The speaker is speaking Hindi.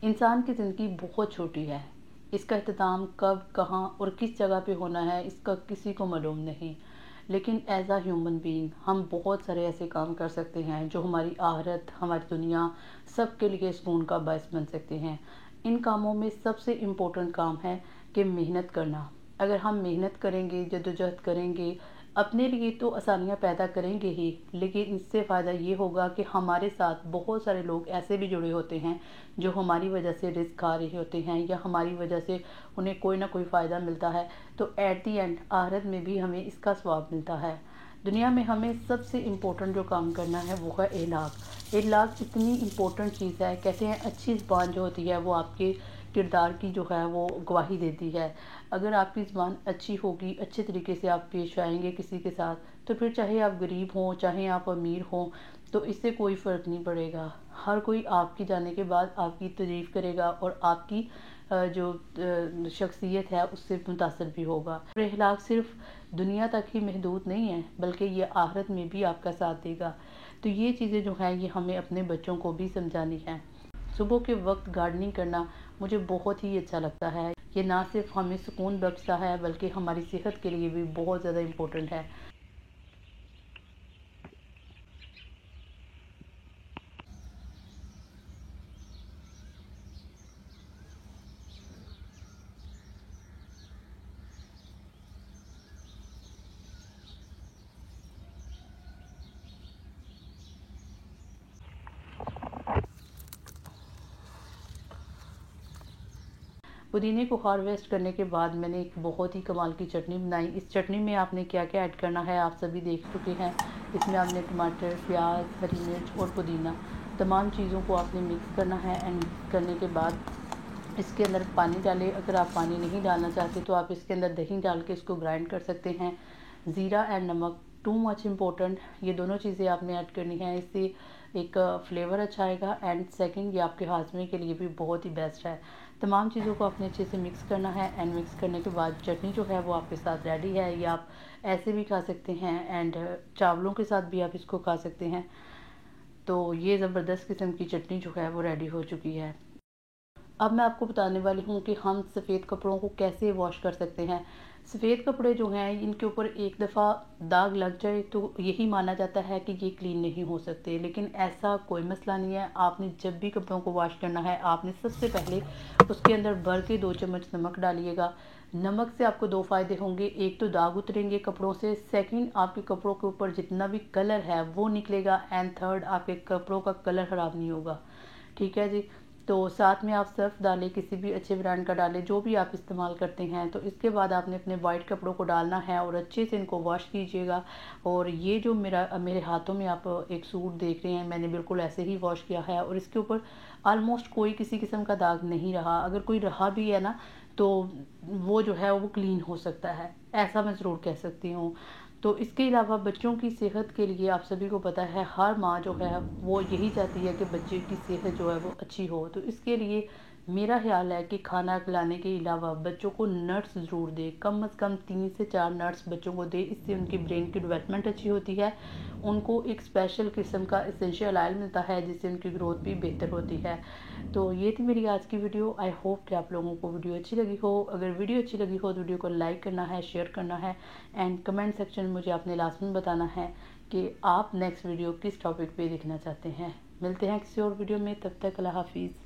इंसान की ज़िंदगी बहुत छोटी है। इसका इख्तिताम कब, कहाँ और किस जगह पे होना है, इसका किसी को मालूम नहीं। लेकिन एज़ अ ह्यूमन बीइंग हम बहुत सारे ऐसे काम कर सकते हैं जो हमारी आखिरत, हमारी दुनिया, सब के लिए सुकून का बायस बन सकते हैं। इन कामों में सबसे इम्पोर्टेंट काम है कि मेहनत करना। अगर हम मेहनत करेंगे, जद्दोजहद करेंगे, अपने लिए तो आसानियाँ पैदा करेंगे ही, लेकिन इससे फ़ायदा ये होगा कि हमारे साथ बहुत सारे लोग ऐसे भी जुड़े होते हैं जो हमारी वजह से रिस्क खा रहे होते हैं या हमारी वजह से उन्हें कोई ना कोई फ़ायदा मिलता है। तो एट दी एंड आखिरत में भी हमें इसका सवाब मिलता है। दुनिया में हमें सबसे इम्पोर्टेंट जो काम करना है वो है इखलाक। इखलाक इतनी इम्पोर्टेंट चीज़ है। कहते हैं अच्छी ज़ुबान जो होती है वो आपके किरदार की जो है वो गवाही देती है। अगर आपकी ज़ुबान अच्छी होगी, अच्छे तरीके से आप पेश आएंगे किसी के साथ, तो फिर चाहे आप गरीब हों, चाहे आप अमीर हों, तो इससे कोई फ़र्क नहीं पड़ेगा। हर कोई आपकी जाने के बाद आपकी तारीफ़ करेगा और आपकी जो शख्सियत है उससे मुतासर भी होगा। इखलाक सिर्फ दुनिया तक ही महदूद नहीं है, बल्कि ये आखिरत में भी आपका साथ देगा। तो ये चीज़ें जो हैं ये हमें अपने बच्चों को भी समझानी है। सुबह के वक्त गार्डनिंग करना मुझे बहुत ही अच्छा लगता है। ये ना सिर्फ हमें सुकून बख्शता है बल्कि हमारी सेहत के लिए भी बहुत ज़्यादा इम्पोर्टेंट है। पुदीने को हार्वेस्ट करने के बाद मैंने एक बहुत ही कमाल की चटनी बनाई। इस चटनी में आपने क्या क्या ऐड करना है आप सभी देख चुके हैं। इसमें आपने टमाटर, प्याज, हरी मिर्च और पुदीना, तमाम चीज़ों को आपने मिक्स करना है। एंड मिक्स करने के बाद इसके अंदर पानी डालें। अगर आप पानी नहीं डालना चाहते तो आप इसके अंदर दही डाल के इसको ग्राइंड कर सकते हैं। ज़ीरा एंड नमक टू मच इम्पोर्टेंट, ये दोनों चीज़ें आपने ऐड करनी है। इससे एक फ्लेवर अच्छा आएगा एंड सेकंड ये आपके हाजमे के लिए भी बहुत ही बेस्ट है। तमाम चीज़ों को आपने अच्छे से मिक्स करना है। एंड मिक्स करने के बाद चटनी जो है वो आपके साथ रेडी है। ये आप ऐसे भी खा सकते हैं एंड चावलों के साथ भी आप इसको खा सकते हैं। तो ये ज़बरदस्त किस्म की चटनी जो है वो रेडी हो चुकी है। अब मैं आपको बताने वाली हूँ कि हम सफ़ेद कपड़ों को कैसे वॉश कर सकते हैं। सफ़ेद कपड़े जो हैं इनके ऊपर एक दफ़ा दाग लग जाए तो यही माना जाता है कि ये क्लीन नहीं हो सकते, लेकिन ऐसा कोई मसला नहीं है। आपने जब भी कपड़ों को वॉश करना है आपने सबसे पहले उसके अंदर भर के 2 चम्मच नमक डालिएगा। नमक से आपको 2 फ़ायदे होंगे। एक तो दाग उतरेंगे कपड़ों से, सेकंड आपके कपड़ों के ऊपर जितना भी कलर है वो निकलेगा एंड थर्ड आपके कपड़ों का कलर ख़राब नहीं होगा। ठीक है जी। तो साथ में आप सर्फ डालें, किसी भी अच्छे ब्रांड का डालें जो भी आप इस्तेमाल करते हैं। तो इसके बाद आपने अपने वाइट कपड़ों को डालना है और अच्छे से इनको वॉश कीजिएगा। और ये जो मेरे हाथों में आप एक सूट देख रहे हैं मैंने बिल्कुल ऐसे ही वॉश किया है और इसके ऊपर ऑलमोस्ट कोई किसी किस्म का दाग नहीं रहा। अगर कोई रहा भी है ना तो वो जो है वो क्लीन हो सकता है, ऐसा मैं ज़रूर कह सकती हूँ। तो इसके अलावा बच्चों की सेहत के लिए आप सभी को पता है हर माँ जो है वो यही चाहती है कि बच्चे की सेहत जो है वो अच्छी हो। तो इसके लिए मेरा ख्याल है कि खाना खिलाने के अलावा बच्चों को नट्स ज़रूर दें। कम से कम 3 से 4 नट्स बच्चों को दें। इससे उनकी ब्रेन की डेवलपमेंट अच्छी होती है। उनको एक स्पेशल किस्म का एसेंशियल ऑयल मिलता है जिससे उनकी ग्रोथ भी बेहतर होती है। तो ये थी मेरी आज की वीडियो। आई होप कि आप लोगों को वीडियो अच्छी लगी हो। अगर वीडियो अच्छी लगी हो तो वीडियो को लाइक करना है, शेयर करना है एंड कमेंट सेक्शन में मुझे अपने लास्ट में बताना है कि आप नेक्स्ट वीडियो किस टॉपिक पे देखना चाहते हैं। मिलते हैं किसी और वीडियो में, तब तक अल्लाह हाफिज़।